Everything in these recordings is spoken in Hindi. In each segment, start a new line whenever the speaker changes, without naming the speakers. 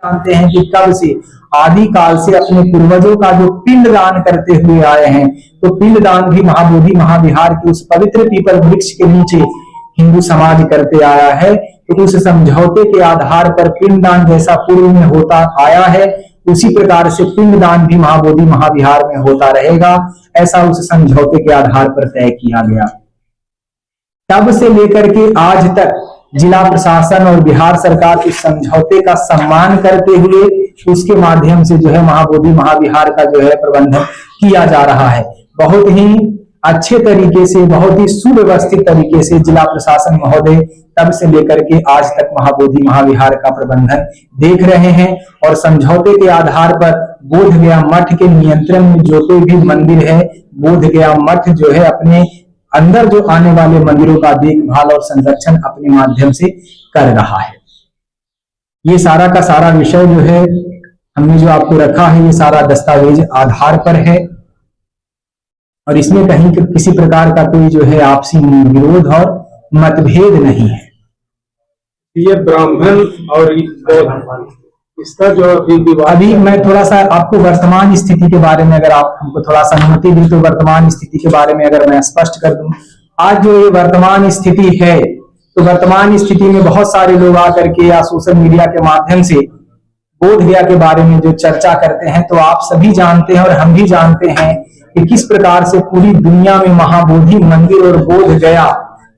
जानते हैं कि कब से आदि काल से अपने पूर्वजों का जो पिंड दान करते हुए आए हैं, तो पिंड दान भी महाबोधि महाविहार के उस पवित्र पीपल वृक्ष के नीचे हिंदू समाज करते आया है। तो उस समझौते के आधार पर पिंड दान जैसा पूर्व में होता आया है, उसी प्रकार से पिंड दान भी महाबोधि महाविहार में होता रहेगा, ऐसा उस समझौते के आधार पर तय किया गया। तब से लेकर के आज तक जिला प्रशासन और बिहार सरकार इस समझौते का सम्मान करते हुए उसके माध्यम से जो है महाबोधि महाविहार का जो है प्रबंधन किया जा रहा है। बहुत ही अच्छे तरीके से, बहुत ही सुव्यवस्थित तरीके से जिला प्रशासन महोदय तब से लेकर के आज तक महाबोधि महाविहार का प्रबंधन देख रहे हैं। और समझौते के आधार पर बोधगया मठ के नियंत्रण में जो कोई भी मंदिर है, बोधगया मठ जो है अपने अंदर जो आने वाले मंदिरों का देखभाल और संरक्षण अपने माध्यम से कर रहा है। ये सारा का सारा विषय जो है हमने जो आपको रखा है, ये सारा दस्तावेज आधार पर है और इसमें कहीं किसी प्रकार का कोई जो है आपसी विरोध और मतभेद नहीं है।
ये ब्राह्मण और इसका जो
अभी मैं थोड़ा सा आपको वर्तमान स्थिति के बारे में, अगर आप हमको थोड़ा सा अनुमति दी तो वर्तमान स्थिति के बारे में अगर मैं स्पष्ट कर दूं। आज जो ये वर्तमान स्थिति है, तो वर्तमान स्थिति में बहुत सारे लोग आकर के या सोशल मीडिया के माध्यम से बोधगया के बारे में जो चर्चा करते हैं, तो आप सभी जानते हैं और हम भी जानते हैं कि किस प्रकार से पूरी दुनिया में महाबोधि मंदिर और बोधगया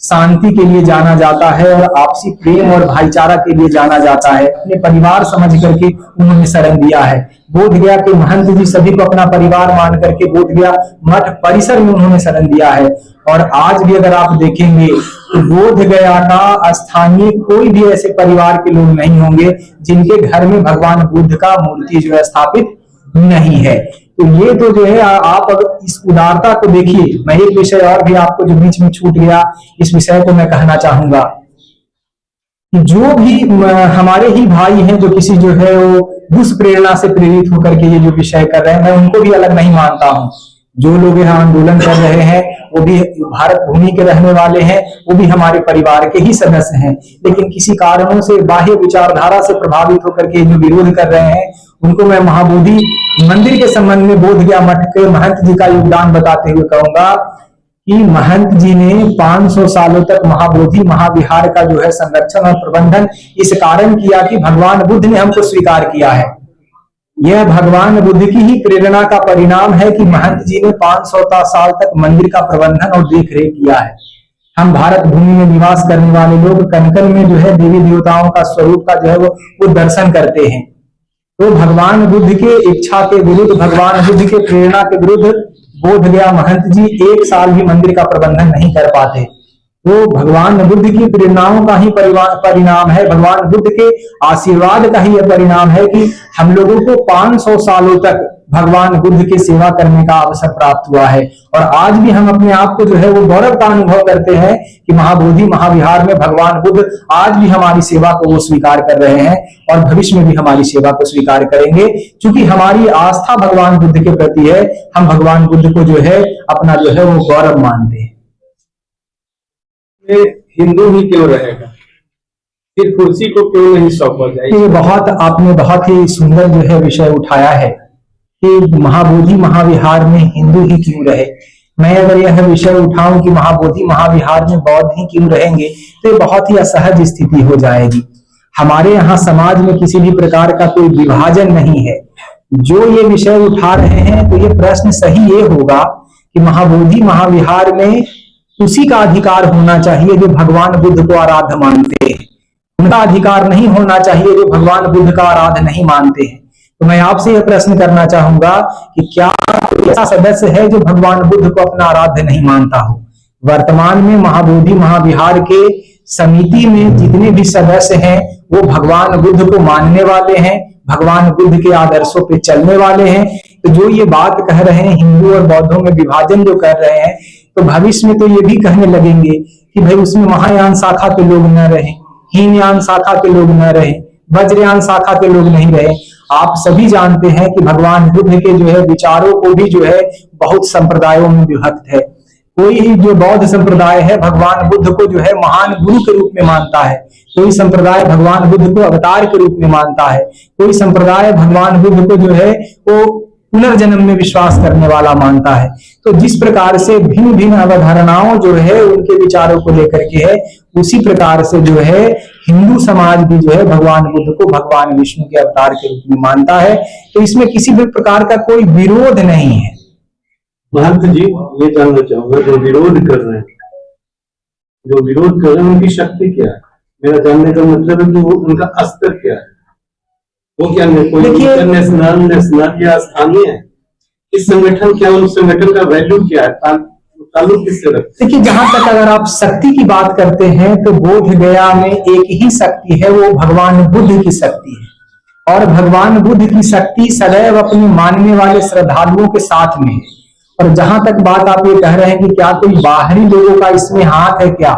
शांति के लिए जाना जाता है और आपसी प्रेम और भाईचारा के लिए जाना जाता है। अपने परिवार समझ करके उन्होंने शरण दिया है। बोधगया के महंत जी सभी को अपना परिवार मान करके बोधगया मठ परिसर में उन्होंने शरण दिया है। और आज भी अगर आप देखेंगे तो बोधगया का स्थानीय कोई भी ऐसे परिवार के लोग नहीं होंगे जिनके घर में भगवान बुद्ध का मूर्ति जो है स्थापित नहीं है। तो ये तो जो है आप अगर इस उदारता को देखिए, मैं एक विषय और भी आपको जो बीच में छूट गया, इस विषय को मैं कहना चाहूंगा कि जो भी हमारे ही भाई हैं जो किसी जो है वो दुष्प्रेरणा से प्रेरित होकर के ये जो विषय कर रहे हैं, मैं उनको भी अलग नहीं मानता हूं। जो लोग यहाँ आंदोलन कर रहे हैं वो भी भारत भूमि के रहने वाले हैं, वो भी हमारे परिवार के ही सदस्य हैं, लेकिन किसी कारणों से बाह्य विचारधारा से प्रभावित होकर के जो विरोध कर रहे हैं, उनको मैं महाबोधि मंदिर के संबंध में बोधगया मठ के महंत जी का योगदान बताते हुए कहूंगा कि महंत जी ने 500 सालों तक महाबोधि महाविहार का जो है संरक्षण और प्रबंधन इस कारण किया कि भगवान बुद्ध ने हमको स्वीकार किया है। यह भगवान बुद्ध की ही प्रेरणा का परिणाम है कि महंत जी ने 500 साल तक मंदिर का प्रबंधन और देखरेख किया है। हम भारत भूमि में निवास करने वाले लोग कनकन में जो है देवी देवताओं का स्वरूप का जो है वो दर्शन करते हैं। तो भगवान बुद्ध के इच्छा के विरुद्ध, भगवान बुद्ध के प्रेरणा के विरुद्ध बोधगया महंत जी एक साल भी मंदिर का प्रबंधन नहीं कर पाते। तो भगवान बुद्ध की प्रेरणाओं का ही परिणाम है, भगवान बुद्ध के आशीर्वाद का ही यह परिणाम है कि हम लोगों को 500 सालों तक भगवान बुद्ध की सेवा करने का अवसर प्राप्त हुआ है। और आज भी हम अपने आप को जो है वो गौरव का अनुभव करते हैं कि महाबोधि महाविहार में भगवान बुद्ध आज भी हमारी सेवा को वो स्वीकार कर रहे हैं और भविष्य में भी हमारी सेवा को स्वीकार करेंगे। क्योंकि हमारी आस्था भगवान बुद्ध के प्रति है, हम भगवान बुद्ध को जो है अपना जो है वो गौरव मानते हैं।
हिंदू ही क्यों रहेगा, फिर कुर्सी को क्यों नहीं सौंपा जाए?
ये आपने बहुत ही सुंदर जो है विषय उठाया है कि महाबोधि महाविहार में हिंदू ही क्यों रहे। मैं अगर यह विषय उठाऊं कि महाबोधि महाविहार में बौद्ध ही क्यों रहेंगे, तो ये बहुत ही असहज स्थिति हो जाएगी। हमारे यहाँ समाज में किसी भी प्रकार का कोई विभाजन नहीं है। जो ये विषय उठा रहे हैं, तो ये प्रश्न सही ये होगा कि महाबोधि महाविहार में उसी का अधिकार होना चाहिए जो भगवान बुद्ध को आराध्य मानते हैं, उनका अधिकार नहीं होना चाहिए जो भगवान बुद्ध का आराध्य नहीं मानते हैं। तो मैं आपसे यह प्रश्न करना चाहूंगा कि क्या ऐसा सदस्य है जो भगवान बुद्ध को अपना आराध्य नहीं मानता हो? वर्तमान में महाबोधि महाविहार के समिति में जितने भी सदस्य हैं वो भगवान बुद्ध को मानने वाले हैं, भगवान बुद्ध के आदर्शों पे चलने वाले हैं। तो जो ये बात कह रहे हैं हिंदू और बौद्धों में विभाजन जो कर रहे हैं, तो भविष्य में तो ये भी कहने लगेंगे कि भाई उसमें महायान शाखा के लोग न रहे, हीनयान शाखा के लोग न रहे, वज्रयान शाखा के लोग नहीं रहे। आप सभी जानते हैं कि भगवान बुद्ध के जो है विचारों को भी जो है बहुत संप्रदायों में विभक्त है। कोई जो बौद्ध संप्रदाय है भगवान बुद्ध को जो है महान गुरु के रूप में मानता है, कोई संप्रदाय भगवान बुद्ध को अवतार के रूप में मानता है, कोई संप्रदाय भगवान बुद्ध को जो है वो पुनर्जन्म में विश्वास करने वाला मानता है। तो जिस प्रकार से भिन्न भिन्न अवधारणाओं जो है उनके विचारों को लेकर के है, उसी प्रकार से जो है हिंदू समाज भी जो है भगवान बुद्ध को भगवान विष्णु के अवतार के रूप में मानता है। तो इसमें किसी भी प्रकार का कोई विरोध नहीं है।
महंत जी, ये जानना चाहूंगा, जो विरोध कर रहे हैं उनकी शक्ति क्या है? मेरा जानने का मतलब है कि वो उनका अस्तर क्या है, वो क्या कोई नेशनल या स्थानीय है? इस संगठन क्या, उस संगठन का वैल्यू क्या है, ताल्लुक किससे रखते?
देखिए, जहां तक अगर आप शक्ति की बात करते हैं तो बोध गया में एक ही शक्ति है, वो भगवान बुद्ध की शक्ति है। और भगवान बुद्ध की शक्ति सदैव अपने मानने वाले श्रद्धालुओं के साथ में है। और जहां तक बात आप ये कह रहे हैं कि क्या कोई बाहरी लोगों का इसमें हाथ है क्या,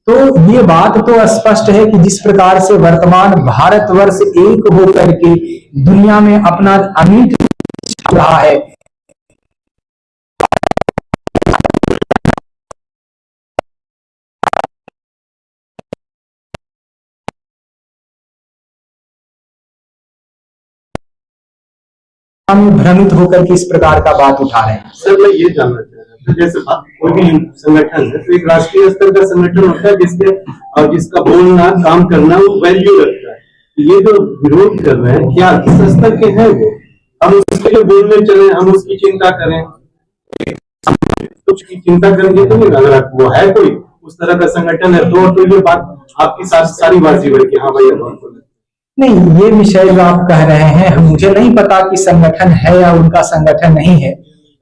तो ये बात तो स्पष्ट है कि जिस प्रकार से वर्तमान भारतवर्ष एक होकर के दुनिया में अपना अमिट रहा है, हम भ्रमित होकर के इस प्रकार का बात उठा रहे हैं।
सर, मैं ये जानना चाह रहा था, जैसे कोई भी संगठन है तो एक राष्ट्रीय स्तर का संगठन होता है जिसके और जिसका बोलना काम करना वो वैल्यू रखता है। ये जो विरोध कर रहे हैं, क्या किस स्तर के हैं वो? हम उसके लिए बोलने चले, हम उसकी चिंता करें, कुछ की चिंता करेंगे तो नहीं। अगर वो है कोई उस तरह का संगठन है तो ये बात आपकी सारी बाजी बढ़ के हाँ भैया
नहीं, ये विषय जो आप कह रहे हैं, मुझे नहीं पता कि संगठन है या उनका संगठन नहीं है।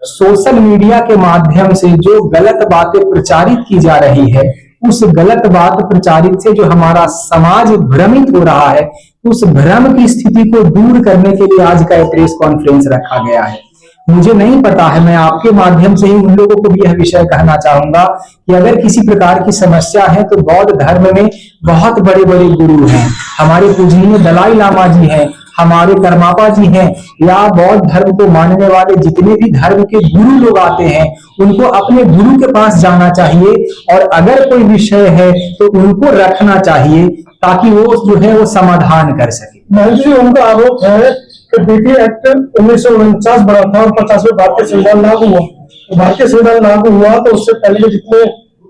सोशल मीडिया के माध्यम से जो गलत बातें प्रचारित की जा रही है, उस गलत बात प्रचारित से जो हमारा समाज भ्रमित हो रहा है, उस भ्रम की स्थिति को दूर करने के लिए आज का प्रेस कॉन्फ्रेंस रखा गया है। मुझे नहीं पता है, मैं आपके माध्यम से ही उन लोगों को भी यह विषय कहना चाहूंगा कि अगर किसी प्रकार की समस्या है तो बौद्ध धर्म में बहुत बड़े बड़े गुरु हैं, हमारे पूजनीय दलाई लामा जी हैं, हमारे कर्मापा जी हैं, या बौद्ध धर्म को मानने वाले जितने भी धर्म के गुरु लोग आते हैं, उनको अपने गुरु के पास जाना चाहिए और अगर कोई विषय है तो उनको रखना चाहिए ताकि वो जो है वो समाधान कर सके।
महंत जी, उनका आरोप है कि बीटी एक्ट 1949 बना था और 50वें भारतीय संविधान लागू हुआ। तो भारतीय संविधान लागू हुआ तो उससे पहले के जितने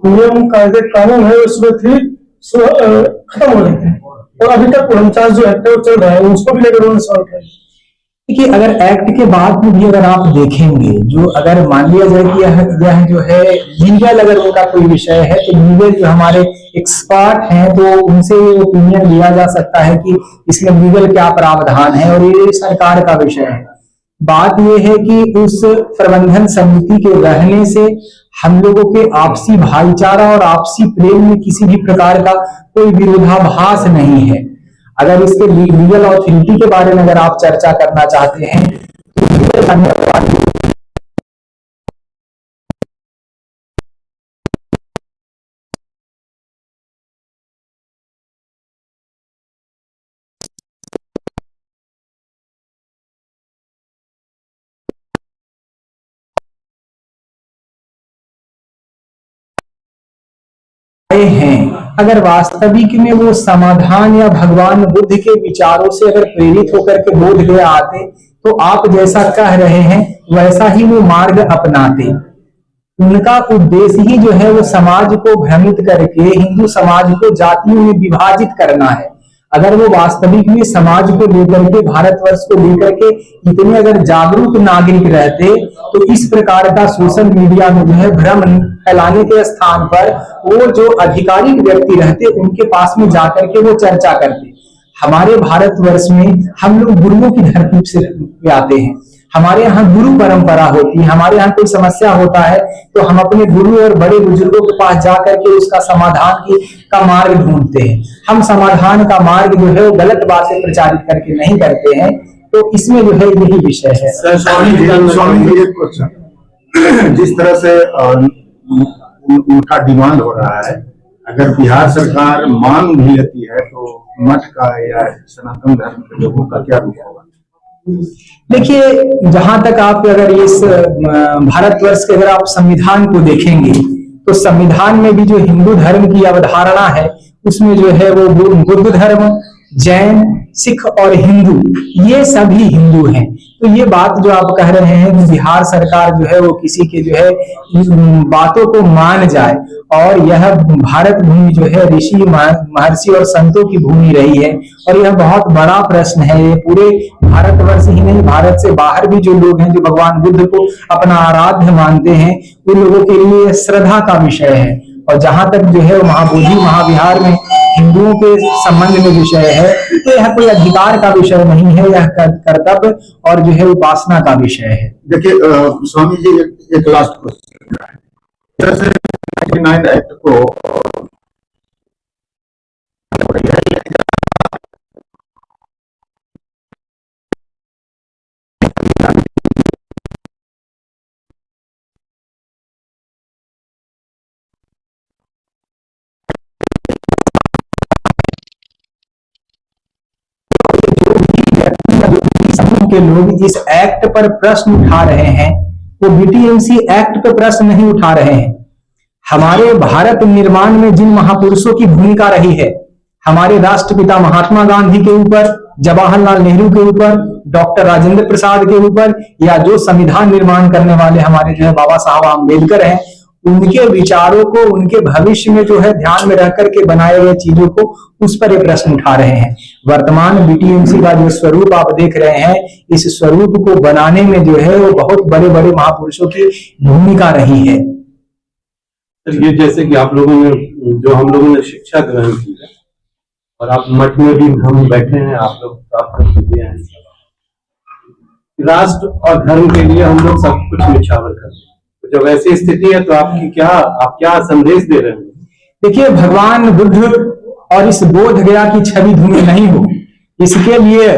नियम कायदे कानून है उसमें थी खत्म हो रहे थे और अभी तक 49 जो एक्ट है वो चल रहा है, उसको भी लेकर उन्होंने सवाल किया।
देखिए, अगर एक्ट के बाद में भी अगर आप देखेंगे, जो अगर मान लिया जाए कि यह जो है लीगल अगर उनका कोई विषय है तो लीगल जो हमारे एक्सपर्ट हैं तो उनसे ओपिनियन लिया जा सकता है कि इसमें लीगल क्या प्रावधान है, और ये सरकार का विषय है। बात यह है कि उस प्रबंधन समिति के रहने से हम लोगों के आपसी भाईचारा और आपसी प्रेम में किसी भी प्रकार का कोई विरोधाभास नहीं है। अगर इसके लीगल ऑथोरिटी के बारे में अगर आप चर्चा करना चाहते हैं तो हैं, अगर वास्तविक में वो समाधान या भगवान बुद्ध के विचारों से अगर प्रेरित होकर के बोध गया आते तो आप जैसा कह रहे हैं वैसा ही वो मार्ग अपनाते। उनका उद्देश्य ही जो है वो समाज को भ्रमित करके हिंदू समाज को जातियों में विभाजित करना है। अगर वो वास्तविक में समाज को लेकर के, भारतवर्ष को लेकर के इतने अगर जागरूक नागरिक रहते तो इस प्रकार का सोशल मीडिया में जो है भ्रम फैलाने के स्थान पर वो जो आधिकारिक व्यक्ति रहते उनके पास में जाकर के वो चर्चा करते। हमारे भारतवर्ष में हम लोग गुरुओं की धरती से आते हैं, हमारे यहाँ गुरु परंपरा होती है। हमारे यहाँ कोई समस्या होता है तो हम अपने गुरु और बड़े बुजुर्गों के पास जाकर के उसका समाधान का मार्ग ढूंढते हैं। हम समाधान का मार्ग जो है वो गलत बातें प्रचारित करके नहीं करते हैं। तो इसमें जो है यही विषय है।
जिस तरह से उनका डिमांड हो रहा है, अगर बिहार सरकार मांग भी लेती है तो मठ का या सनातन धर्म के लोगों का क्या रूप होगा?
देखिए, जहां तक आप अगर इस भारतवर्ष के अगर आप संविधान को देखेंगे तो संविधान में भी जो हिंदू धर्म की अवधारणा है उसमें जो है वो बुद्ध धर्म, जैन, सिख और हिंदू, ये सभी हिंदू हैं। तो ये बात जो आप कह रहे हैं कि बिहार सरकार जो है वो किसी के जो है बातों को मान जाए, और यह भारत भूमि जो है ऋषि महर्षि और संतों की भूमि रही है, और यह बहुत बड़ा प्रश्न है। ये पूरे भारतवर्ष ही नहीं, भारत से बाहर भी जो लोग हैं जो भगवान बुद्ध को अपना आराध्य मानते हैं, उन लोगों के लिए श्रद्धा का विषय है। और जहां तक जो है महाबोधि महाविहार में हिंदुओं के संबंध में विषय है, तो यह कोई अधिकार का विषय नहीं है, यह कर्तव्य और जो है उपासना का विषय है।
देखिए स्वामी जी, एक लास्ट क्वेश्चन है। जैसे 99 एक्ट को
समूह के लोग इस एक्ट पर प्रश्न उठा रहे हैं, वो बीटीएमसी एक्ट पर प्रश्न नहीं उठा रहे हैं। हमारे भारत निर्माण में जिन महापुरुषों की भूमिका रही है, हमारे राष्ट्रपिता महात्मा गांधी के ऊपर, जवाहरलाल नेहरू के ऊपर, डॉक्टर राजेंद्र प्रसाद के ऊपर, या जो संविधान निर्माण करने वाले हमारे जो है बाबा साहब आम्बेडकर हैं, उनके विचारों को, उनके भविष्य में जो है ध्यान में रख करके बनाए गए चीजों को, उस पर ये प्रश्न उठा रहे हैं। वर्तमान बीटीएमसी का जो स्वरूप आप देख रहे हैं, इस स्वरूप को बनाने में जो है वो बहुत बड़े बड़े महापुरुषों की भूमिका रही है।
ये जैसे कि आप लोगों ने, जो हम लोगों ने शिक्षा ग्रहण की है, और आप मठ में भी हम बैठे हैं, आप लोग हैं, राष्ट्र और धर्म के लिए हम लोग सब कुछ निछावर करते हैं। तो जब ऐसी स्थिति है तो आप क्या संदेश दे रहे हैं?
देखिए, भगवान बुद्ध और इस बोध गया की छवि धूमिल नहीं हो, इसके लिए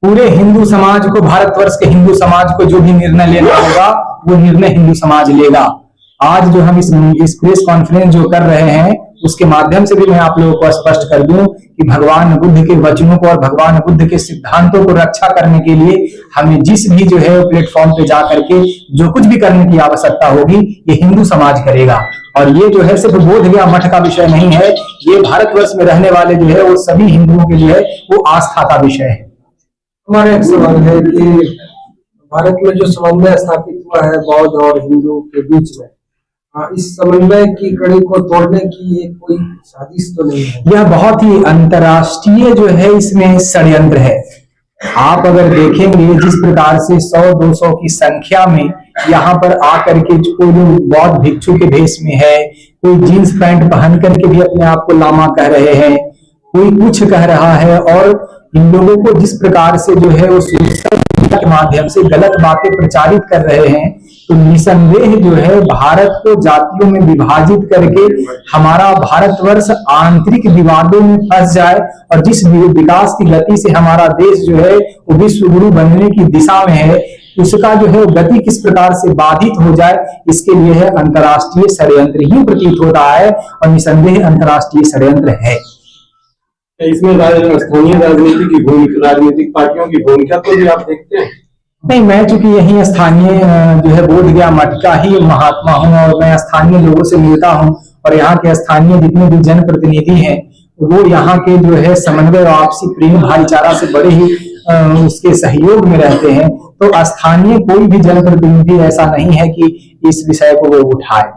पूरे हिंदू समाज को, भारतवर्ष के हिंदू समाज को जो भी निर्णय लेना होगा वो निर्णय हिंदू समाज लेगा। आज जो हम इस प्रेस कॉन्फ्रेंस जो कर रहे हैं, उसके माध्यम से भी मैं आप लोगों को स्पष्ट कर दूं कि भगवान बुद्ध के वचनों को और भगवान बुद्ध के सिद्धांतों को रक्षा करने के लिए हमें जिस भी जो है प्लेटफॉर्म पे जा करके जो कुछ भी करने की आवश्यकता होगी, ये हिंदू समाज करेगा। और ये जो है सिर्फ बोध गया मठ का विषय नहीं है, ये भारतवर्ष में रहने वाले जो है वो सभी हिंदुओं के लिए वो आस्था का विषय है।
हमारा एक सवाल है कि भारत में जो समन्वय स्थापित हुआ है बौद्ध और हिंदू के बीच में, इस समन्वय की कड़ी को तोड़ने की ये कोई साजिश तो नहीं है? यह बहुत ही अंतर्राष्ट्रीय जो है इसमें षड्यंत्र है। आप अगर देखेंगे जिस प्रकार से 100-200 की संख्या में यहाँ पर आकर के कोई बौद्ध भिक्षु के भेष में है, कोई जीन्स पैंट पहन करके भी अपने आप को लामा कह रहे हैं, कोई कुछ कह रहा है, और इन लोगों को जिस प्रकार से जो है वो सोशल मीडिया के माध्यम से गलत बातें प्रचारित कर रहे हैं, तो निसंदेह जो है भारत को जातियों में विभाजित करके हमारा भारतवर्ष आंतरिक विवादों में फंस जाए, और जिस विकास की गति से हमारा देश जो है वो विश्व गुरु बनने की दिशा में है, उसका जो है गति किस प्रकार से बाधित हो जाए, इसके लिए है अंतर्राष्ट्रीय षड्यंत्र ही प्रतीत होता है, और निसंदेह अंतर्राष्ट्रीय षड्यंत्र है।
इसमें स्थानीय राजनीति की भूमिका, राजनीतिक पार्टियों की भूमिका को भी आप देखते हैं?
नहीं, मैं चूंकि यही स्थानीय जो है बोध गया मठ का ही महात्मा हूँ, और मैं स्थानीय लोगों से मिलता हूँ, और यहाँ के स्थानीय जितने भी जनप्रतिनिधि हैं वो यहाँ के जो है समन्वय और आपसी प्रेम भाईचारा से बड़े ही उसके सहयोग में रहते हैं। तो स्थानीय कोई भी जनप्रतिनिधि ऐसा नहीं है कि इस विषय को वो उठाए।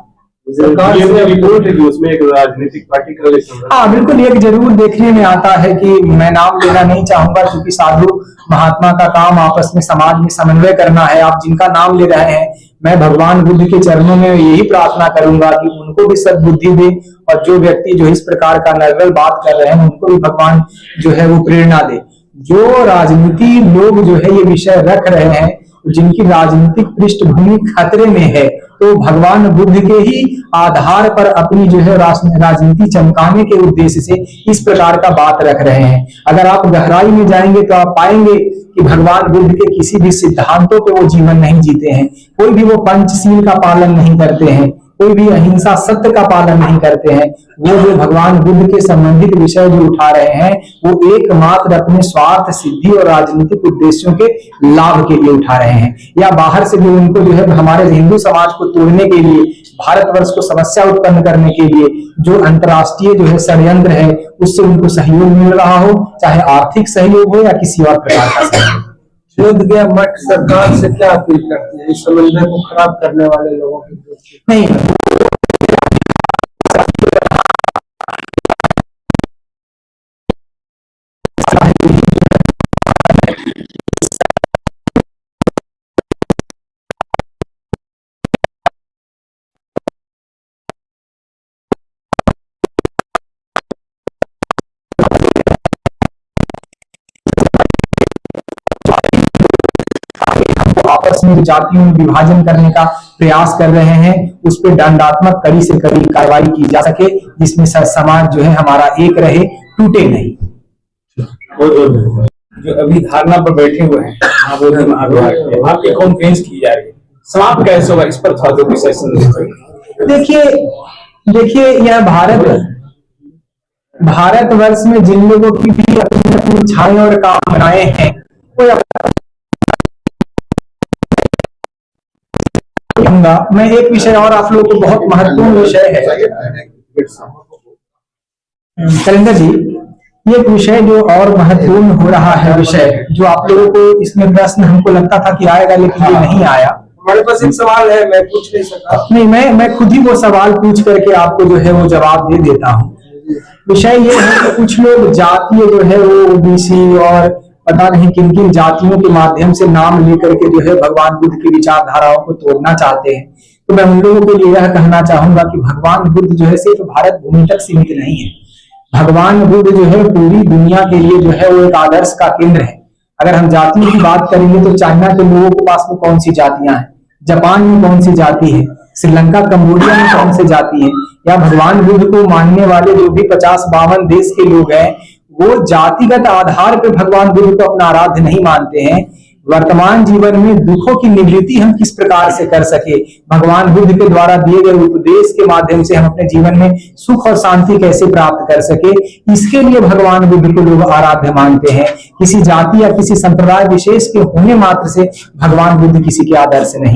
सरकार से रिपोर्ट है कि उसमें एक राजनीतिक पार्टी का,
हाँ बिल्कुल, एक जरूर देखने में आता है कि मैं नाम लेना नहीं चाहूंगा, क्योंकि साधु महात्मा का काम आपस में समाज में समन्वय करना है। आप जिनका नाम ले रहे हैं, मैं भगवान बुद्ध के चरणों में यही प्रार्थना करूंगा कि उनको भी सद्बुद्धि दे, और जो व्यक्ति जो इस प्रकार का नर्वल बात कर रहे हैं उनको भी भगवान जो है वो प्रेरणा दे। जो राजनीति लोग जो है ये विषय रख रहे हैं, जिनकी राजनीतिक पृष्ठभूमि खतरे में है, तो भगवान बुद्ध के ही आधार पर अपनी जो है राजनीति चमकाने के उद्देश्य से इस प्रकार का बात रख रहे हैं। अगर आप गहराई में जाएंगे तो आप पाएंगे कि भगवान बुद्ध के किसी भी सिद्धांतों पे वो जीवन नहीं जीते हैं, कोई भी वो पंचशील का पालन नहीं करते हैं, कोई भी अहिंसा सत्य का पालन नहीं करते हैं, वो जो भगवान बुद्ध के संबंधित विषय जो उठा रहे हैं वो एकमात्र अपने स्वार्थ सिद्धि और राजनीतिक उद्देश्यों के लाभ के लिए उठा रहे हैं, या बाहर से जो उनको जो है हमारे हिंदू समाज को तोड़ने के लिए, भारतवर्ष को समस्या उत्पन्न करने के लिए जो अंतर्राष्ट्रीय जो है षड्यंत्र है उससे उनको सहयोग मिल रहा हो, चाहे आर्थिक सहयोग हो या किसी और प्रकार का सहयोग।
बोधगया मठ सरकार से क्या अपील करती है इस समन्वय को खराब करने वाले लोगों के विरुद्ध?
नहीं, आपस में जातियों में विभाजन करने का प्रयास कर रहे हैं, उस पर दंडात्मक कड़ी से कड़ी कार्रवाई की जा सके, जिसमें समाज जो है हमारा एक रहे, टूटे नहीं।
जो अभी धारणा पर बैठे हुए हैं महाबोधि महाविहार के, आपकी कॉन्फ्रेंस की जा रही है, समाप्त कैसे होगा इस पर थोड़ा विषय संदेश।
देखिए यह भारतवर्ष में जिन लोगों की भी अपनी अपनी इच्छाएं और कामनाएं हैं, वो मैं एक विषय और आप लोगों को बहुत महत्वपूर्ण विषय है कलिंदर जी, ये एक विषय जो और महत्वपूर्ण हो रहा है, विषय जो आप लोगों को इसमें प्रश्न हमको लगता था कि आएगा लेकिन ये नहीं आया।
हमारे पास एक सवाल है, मैं पूछ नहीं सका।
नहीं, मैं खुद ही वो सवाल पूछ करके आपको जो है वो जवाब दे देता हूँ। विषय ये है कि कुछ लोग जातीय जो है वो ओबीसी और पता नहीं किन किन जातियों के माध्यम से नाम लेकर के जो है भगवान बुद्ध की विचारधाराओं को तोड़ना चाहते हैं। तो मैं उन लोगों के लिए यह कहना चाहूंगा कि भगवान बुद्ध जो है सिर्फ भारत भूमि तक सीमित नहीं है। भगवान बुद्ध जो है पूरी दुनिया के लिए जो है वो एक आदर्श का केंद्र है। अगर हम जातियों की बात करेंगे तो चाइना के लोगों के पास में कौन सी जातियां हैं, जापान में कौन सी जाति है, श्रीलंका कंबोडिया में कौन सी जाति है, या भगवान बुद्ध को मानने वाले जो भी 50-52 देश के लोग हैं वो जातिगत आधार पर भगवान बुद्ध को अपना आराध्य नहीं मानते हैं। वर्तमान जीवन में दुखों की निवृत्ति हम किस प्रकार से कर सके, भगवान बुद्ध के द्वारा दिए गए उपदेश के माध्यम से हम अपने जीवन में सुख और शांति कैसे प्राप्त कर सके, इसके लिए भगवान बुद्ध को लोग आराध्य मानते हैं। किसी जाति या किसी संप्रदाय विशेष के होने मात्र से भगवान बुद्ध किसी के आदर्श नहीं।